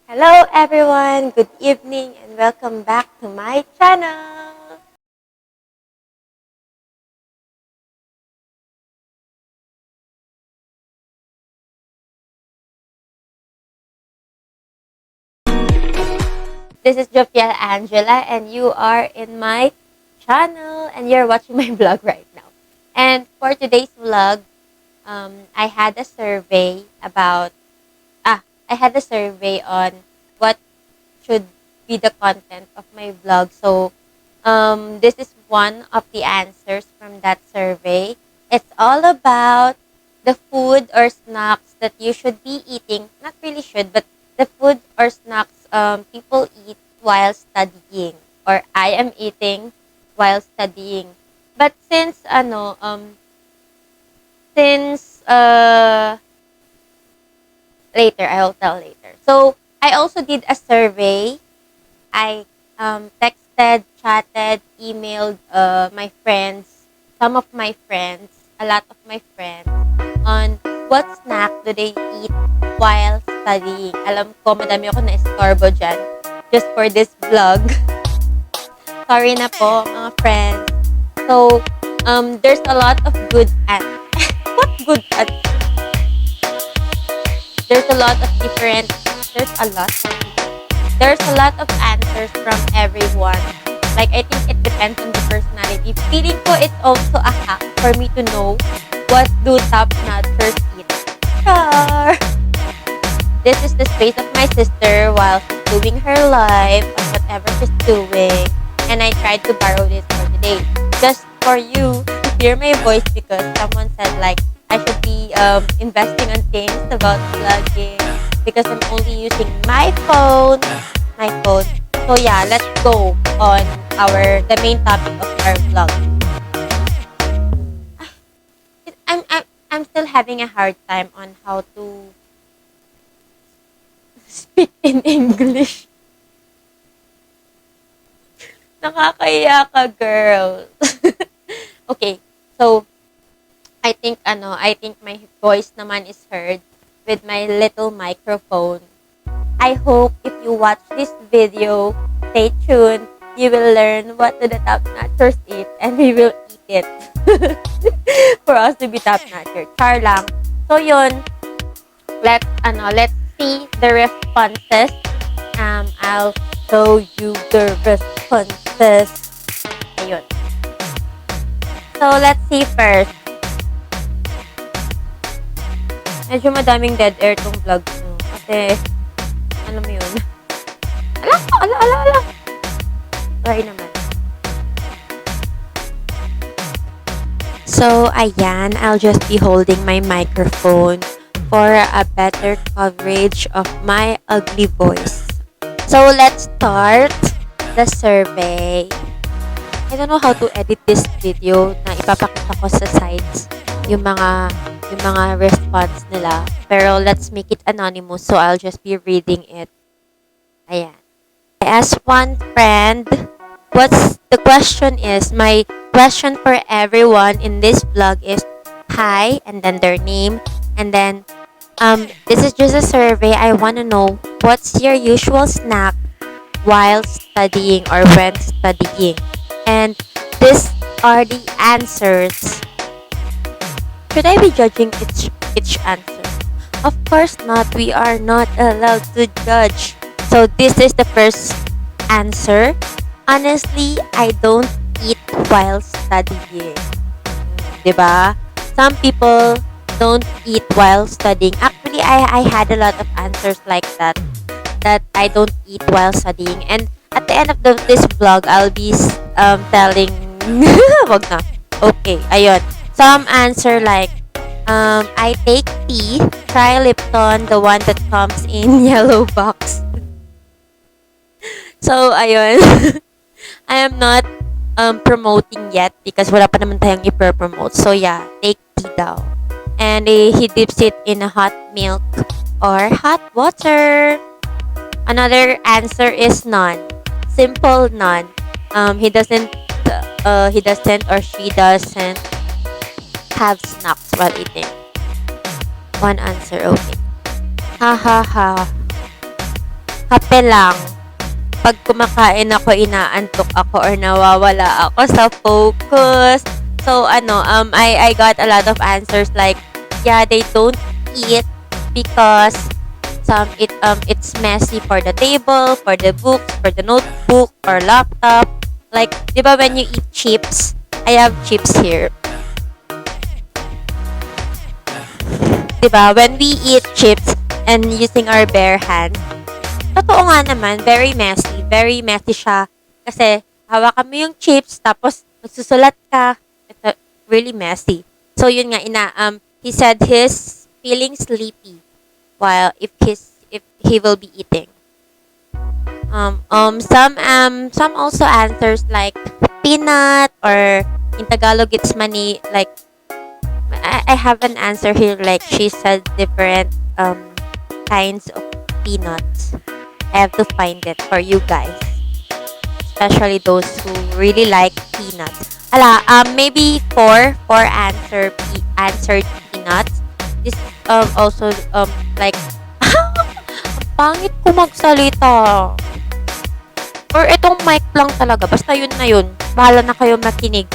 Hello everyone, good evening and welcome back to my channel. This is Jophiel Angela and you are in my channel and you're watching my vlog right now. And for today's vlog, I had a survey about, I had a survey on what should be the content of my vlog. So, this is one of the answers from that survey. It's all about the food or snacks that you should be eating. Not really should, but the food or snacks people eat while studying or I am eating while studying. But since later, I'll tell later. So, I also did a survey. I texted, chatted, emailed my friends, some of my friends, a lot of my friends, on what snack do they eat while studying. Alam ko, madami ako na-estorbo dyan just for this vlog. Sorry na po, mga friends. So, there's a lot of good what good there's a lot of different, there's a lot of answers from everyone. Like, I think it depends on the personality. Feeling ko it's also a hack for me to know what do top notchers eat. Char! This is the space of my sister while she's doing her life on whatever she's doing. And I tried to borrow this for today. Just for you to hear my voice because someone said like, I should be investing on things about vlogging because I'm only using my phone. So yeah, let's go on the main topic of our vlog. I'm still having a hard time on how to speak in English. Nakakaya ka, girl. Okay, so I think my voice naman is heard with my little microphone. I hope if you watch this video, stay tuned. You will learn what do the top notchers eat and we will eat it. For us to be top notcher. Char lang. So yun, let's see the responses. I'll show you the responses. Ayun. So let's see first. Medyo madaming dead air tong vlog mo. Kasi, alam mo yun. Ala. Sorry naman. So, ayan. I'll just be holding my microphone for a better coverage of my ugly voice. So, let's start the survey. I don't know how to edit this video na ipapakita ko sa sides yung mga response nila. Pero let's make it anonymous, so I'll just be reading it. Ayan. I asked one friend, the question is, my question for everyone in this vlog is, hi, and then their name, and then, this is just a survey. I want to know, what's your usual snack while studying or when studying? And these are the answers. Should I be judging each answer? Of course not. We are not allowed to judge. So this is the first answer. Honestly, I don't eat while studying. Diba? Some people don't eat while studying. Actually, I had a lot of answers like that I don't eat while studying. And at the end of this vlog, I'll be telling wag na. Okay, ayun. Some answer like, I take tea, try Lipton, the one that comes in yellow box. So, ayun. I am not promoting yet because wala pa naman tayong i-promote. So, yeah, take tea daw. And he dips it in a hot milk or hot water. Another answer is none. Simple none. He doesn't or she doesn't have snacks while eating. One answer, okay. Ha ha ha. Kape lang. Pag kumakain ako, inaantok ako or nawawala ako sa focus. So, I got a lot of answers like, yeah, they don't eat because it's messy for the table, for the books, for the notebook, or laptop. Like, di ba when you eat chips, I have chips here. Di ba? When we eat chips and using our bare hands, totoo nga naman, very messy siya. Kasi, hawakan mo yung chips, tapos, magsusulat ka. It's really messy. So, yun nga, he said he's feeling sleepy while if he will be eating. Some also answers like peanut, or in Tagalog, it's mani, like, I have an answer here, like, she said different, kinds of peanuts. I have to find it for you guys. Especially those who really like peanuts. Maybe four answered peanuts. This also like ang pangit ko magsalita. Or itong mic lang talaga. Basta yun na yun. Bahala na kayo makinig.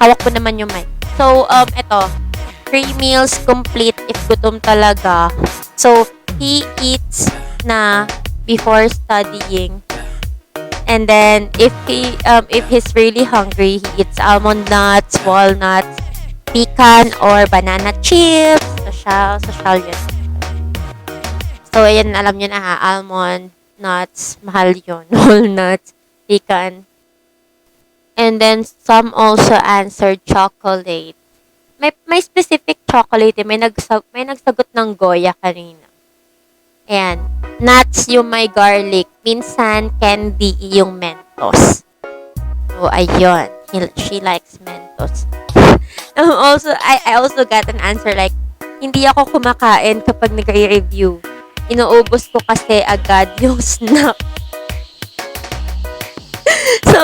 Hawak ko naman yung mic. So, ito. 3 meals complete if gutom talaga. So, he eats na before studying. And then if he's really hungry, he eats almond nuts, walnuts, pecan or banana chips. Social yun. So ayan, alam niyo na almond nuts, mahal yun. Walnuts, pecan. And then some also answered chocolate. May specific chocolate, may nagsagot ng Goya kanina. Ayan. Nuts yung may garlic. Minsan, candy yung Mentos. So, ayun. She likes Mentos. I also got an answer like, hindi ako kumakain kapag nagre-review. Inuubos ko kasi agad yung snack. So,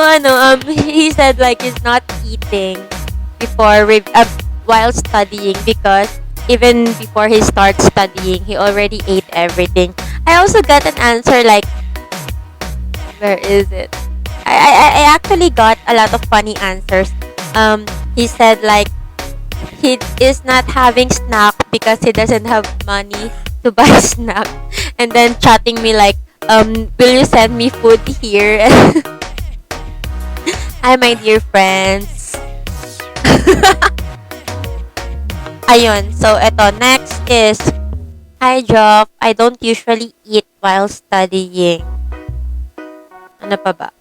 he said like he's not eating while studying because even before he starts studying, he already ate everything. I also got an answer like, where is it? I actually got a lot of funny answers. He said like, he is not having snack because he doesn't have money to buy snack. And then chatting me like, will you send me food here? Hi, my dear friends. Ayun. So, eto. Next is, hi, Job. I don't usually eat while studying. Ano pa ba?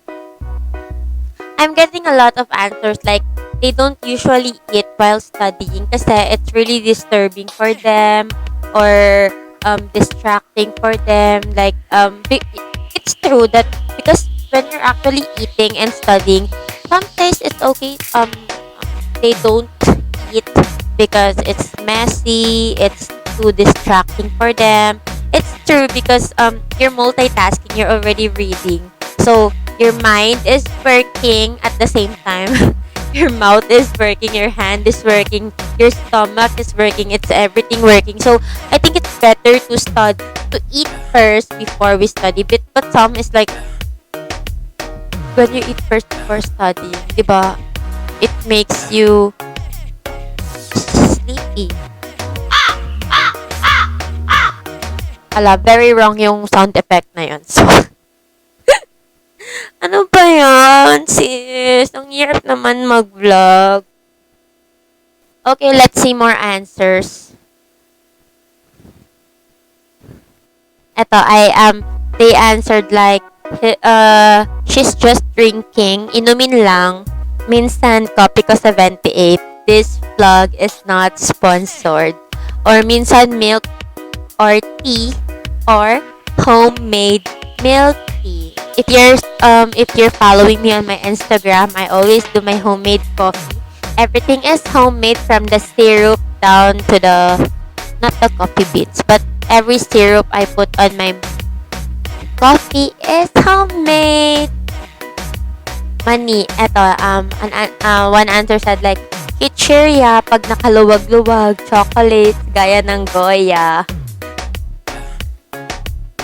I'm getting a lot of answers like, they don't usually eat while studying kasi it's really disturbing for them or distracting for them. Like, it's true that because when you're actually eating and studying, sometimes it's okay, they don't eat because it's messy, it's too distracting for them. It's true because you're multitasking, you're already reading. So, your mind is working at the same time. Your mouth is working, your hand is working, your stomach is working, it's everything working. So, I think it's better to eat first before we study. But some is like, when you eat first before studying, diba? It makes you sleepy. Very wrong yung sound effect na yun. So, ano ba yan, sis? Ang hirap naman mag-vlog. Okay, let's see more answers. Eto, they answered like, she's just drinking, inumin lang, minsan coffee ko 78, this vlog is not sponsored, or minsan milk or tea, or homemade milk tea. If you're following me on my Instagram, I always do my homemade coffee. Everything is homemade from the syrup down to not the coffee beans, but every syrup I put on my coffee is homemade. Mani, eto, one answer said like, kitchirya pag nakaluwag-luwag, chocolate, gaya ng Goya.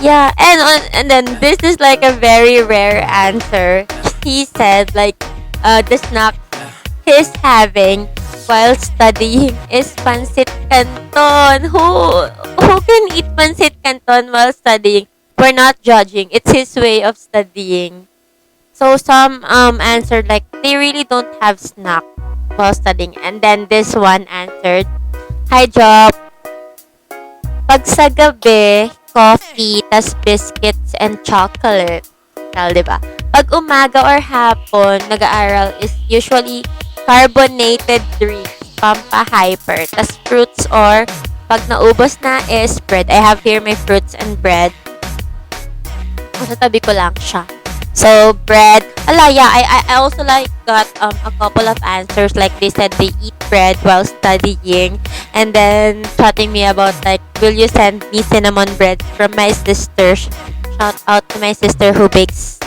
Yeah, and then this is like a very rare answer. He said like the snack he's having while studying is pancit canton. Who can eat pancit canton while studying? We're not judging. It's his way of studying. So some answered like they really don't have snack while studying. And then this one answered, "Hi Job, pag sa gabi, coffee, tas biscuits and chocolate." Well, diba? Pag umaga or hapon, nag-aaral is usually carbonated drinks, pampahyper, tas fruits or pag naubos na is bread. I have here my fruits and bread. Sa tabi ko lang siya. So, bread. Yeah, I also like got a couple of answers. Like they said they eat bread while studying. And then chatting me about like, will you send me cinnamon bread from my sister? Shout out to my sister who bakes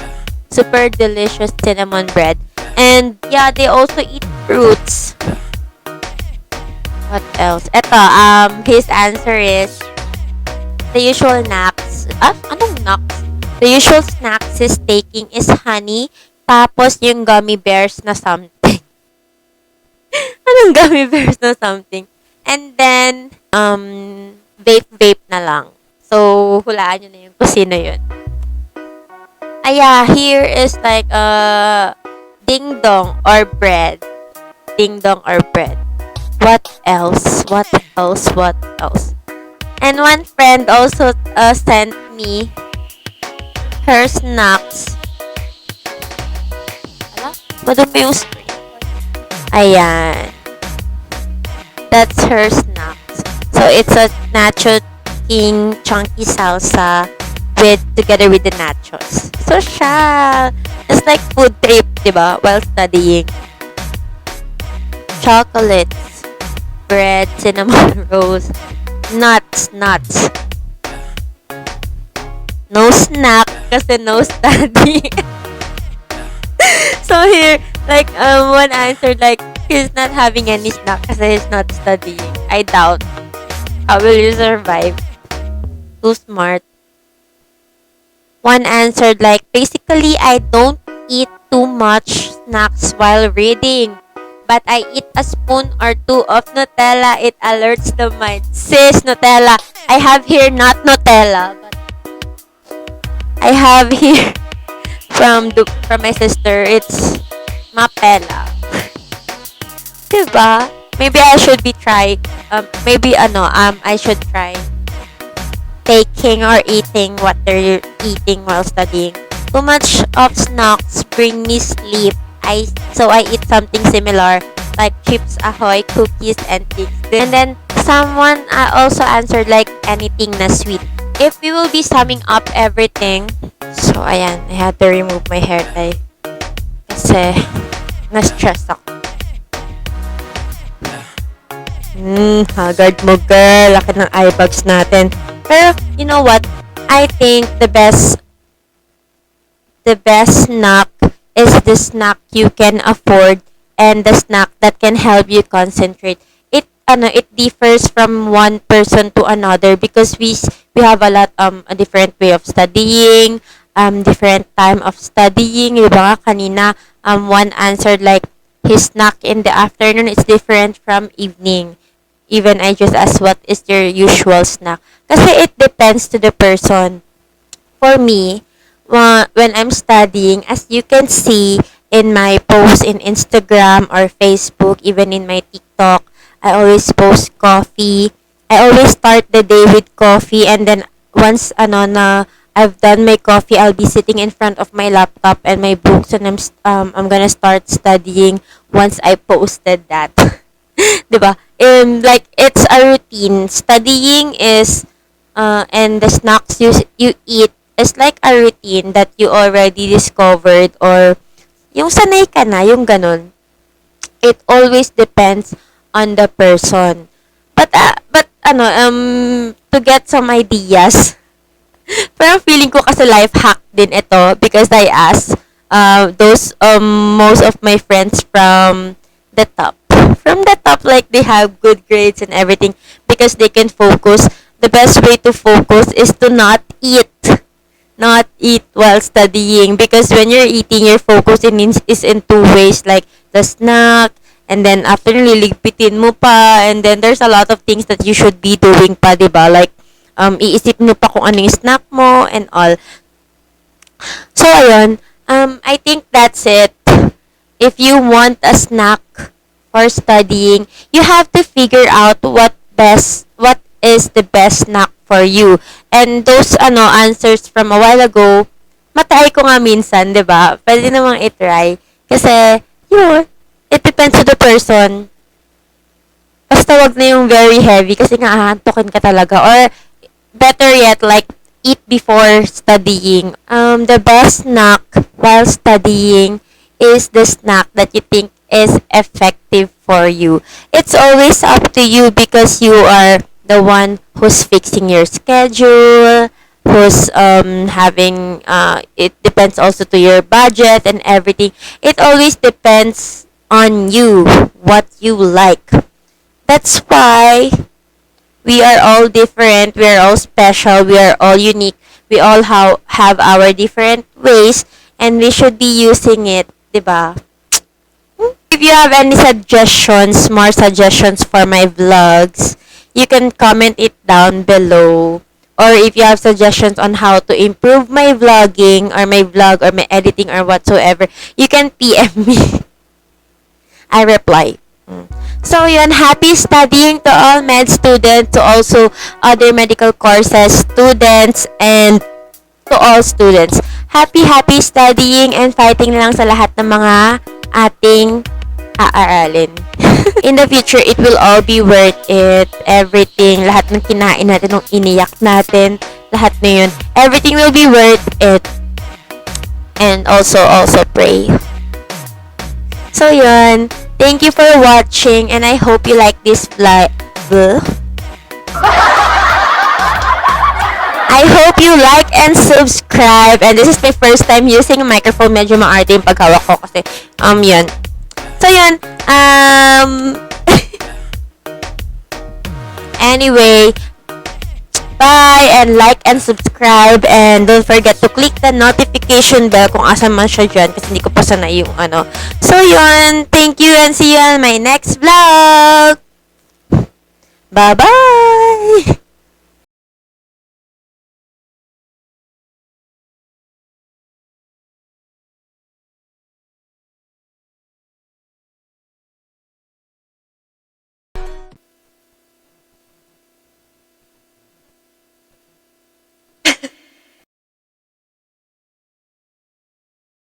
super delicious cinnamon bread. And yeah, they also eat fruits. What else? Eto, his answer is the usual snacks. Anong snacks? The usual snacks he's taking is honey, tapos yung gummy bears na something. Anong gummy bears na something? And then, vape na lang. So, hulaan nyo na yung kung sino yun. Here is like, ding dong or bread. Ding dong or bread. What else? What else? What else? And one friend also sent me her snacks. Madumi yung screen. Ayan. That's her snacks. So, it's a nacho king chunky salsa together with the nachos. So, siya. It's like food trip, diba? While studying. Chocolates. Bread, cinnamon rolls. Nuts. No snack kasi no study. So here, like, one answered like, he's not having any snack kasi he's not studying. I doubt. How will you survive? Too smart. One answered like, basically, I don't eat too much snacks while reading. But I eat a spoon or two of Nutella. It alerts the mind. Sis, Nutella. I have here not Nutella, but I have here from my sister. It's Mapella. Diba? Maybe I should be try. I should try taking or eating what they're eating while studying. Too much of snacks bring me sleep. So I eat something similar like Chips Ahoy, cookies, and things. And then someone also answered like anything na sweet. If we will be summing up everything, so ayan, I had to remove my hair tie kasi na-stress ako. Haggard mo girl, laki ng eye bags natin. Pero you know what? I think the best snack is the snack you can afford and the snack that can help you concentrate. It differs from one person to another because we have a lot a different way of studying, different time of studying. Diba nga kanina one answered like his snack in the afternoon is different from evening. Even I just asked what is your usual snack. Kasi it depends to the person. For me, when I'm studying, as you can see in my posts in Instagram or Facebook, even in my TikTok, I always post coffee. I always start the day with coffee, and then once na I've done my coffee, I'll be sitting in front of my laptop and my books, and I'm gonna start studying once I posted that. Diba? Like it's a routine. Studying is and the snacks you eat is like a routine that you already discovered, or yung sanay ka na, yung ganun. It always depends on the person. But to get some ideas, parang feeling ko kasi life hack din ito because I asked those most of my friends from the top, like they have good grades and everything because they can focus. the best way to focus is to not eat. Not eat while studying, because when you're eating, your focus is in two ways, like the snack, and then after liligpitin mo pa, and then there's a lot of things that you should be doing pa, diba? Like, iisip mo pa kung ano yung snack mo and all. So, ayun, I think that's it. If you want a snack for studying, you have to figure out what is the best snack for you. And those answers from a while ago, matry ko nga minsan, 'di ba? Pwede namang i-try kasi yun, it depends to the person. Basta wag na yung very heavy kasi nga aantokin ka talaga, or better yet, like eat before studying. The best snack while studying is the snack that you think is effective for you. It's always up to you because you are the one who's fixing your schedule, who's having it depends also to your budget and everything. It always depends on you, what you like. That's why we are all different, we are all special, we are all unique. We all have our different ways, and we should be using it, 'di ba? If you have any suggestions, more suggestions for my vlogs, you can comment it down below. Or if you have suggestions on how to improve my vlogging or my vlog or my editing or whatsoever, you can PM me. I reply. So yun, happy studying to all med students, to also other medical courses students, and to all students. Happy studying and fighting lang sa lahat ng mga ating aaralin. In the future, it will all be worth it. Everything, lahat ng kinain natin, nung iniyak natin, lahat na yun, everything will be worth it. And also pray. So yun, thank you for watching, and I hope you like this vlog. I hope you like and subscribe. And this is my first time using a microphone. Medyo maarte yung paghawak ko kasi, yun. So, yun. Anyway, bye, and like and subscribe, and don't forget to click the notification bell kung asan man siya dyan kasi hindi ko pa sanay yung So, yun. Thank you, and see you on my next vlog. Bye-bye!